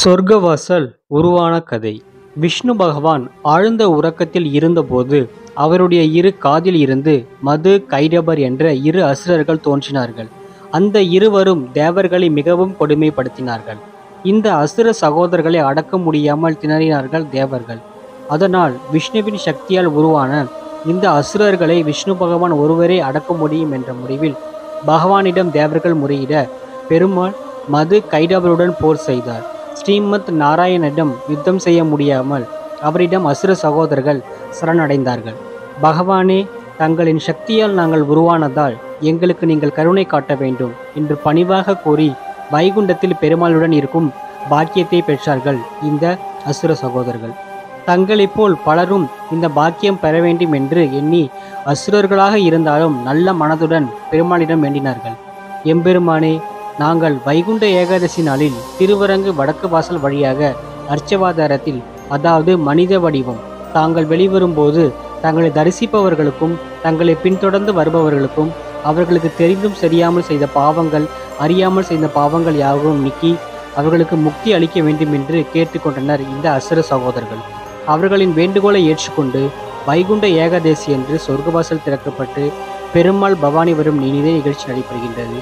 சொர்க்கவாசல் உருவான கதை. விஷ்ணு பகவான் ஆழ்ந்த உறக்கத்தில் இருந்தபோது அவருடைய இரு காதில் இருந்து மது, கைடபர் என்ற இரு அசுரர்கள் தோன்றினார்கள். அந்த இருவரும் தேவர்களை மிகவும் கொடுமைப்படுத்தினார்கள். இந்த அசுர சகோதரர்களை அடக்க முடியாமல் திணறினார்கள் தேவர்கள். அதனால் விஷ்ணுவின் சக்தியால் உருவான இந்த அசுரர்களை விஷ்ணு பகவான் ஒருவரே அடக்க முடியும் என்ற முடிவில் பகவானிடம் தேவர்கள் முறையிட பெருமாள் மது, கைடபருடன் போர் செய்தார். ஸ்ரீமத் நாராயணனிடம் யுத்தம் செய்ய முடியாமல் அவரிடம் அசுர சகோதரர்கள் சரணடைந்தார்கள். பகவானே, தங்களின் சக்தியால் நாங்கள் உருவானதால் எங்களுக்கு நீங்கள் கருணை காட்ட வேண்டும் என்று பணிவாக கூறி வைகுண்டத்தில் பெருமாளுடன் இருக்கும் பாக்கியத்தை பெற்றார்கள் இந்த அசுர சகோதரர்கள். தங்களைப் போல் பலரும் இந்த பாக்கியம் பெற வேண்டும் என்று எண்ணி அசுரர்களாக இருந்தாலும் நல்ல மனதுடன் பெருமாளிடம் வேண்டினார்கள். எம்பெருமானே, நாங்கள் வைகுண்ட ஏகாதசி நாளில் திருவரங்கு வடக்கு வாசல் வழியாக அர்ச்சவாதாரத்தில், அதாவது மனித வடிவம், தாங்கள் வெளிவரும்போது தங்களை தரிசிப்பவர்களுக்கும் தங்களை பின்தொடர்ந்து வருபவர்களுக்கும் அவர்களுக்கு தெரிந்தும் தெரியாமல் செய்த பாவங்கள், அறியாமல் செய்த பாவங்கள் யாவும் நீக்கி அவர்களுக்கு முக்தி அளிக்க வேண்டும் என்று கேட்டுக்கொண்டனர் இந்த அசுர சகோதரர்கள். அவர்களின் வேண்டுகோளை ஏற்றுக்கொண்டு வைகுண்ட ஏகாதசி என்று சொர்க்கவாசல் திறக்கப்பட்டு பெருமாள் பவானி வரும் நினைவே நிகழ்ச்சி நடைபெறுகின்றது.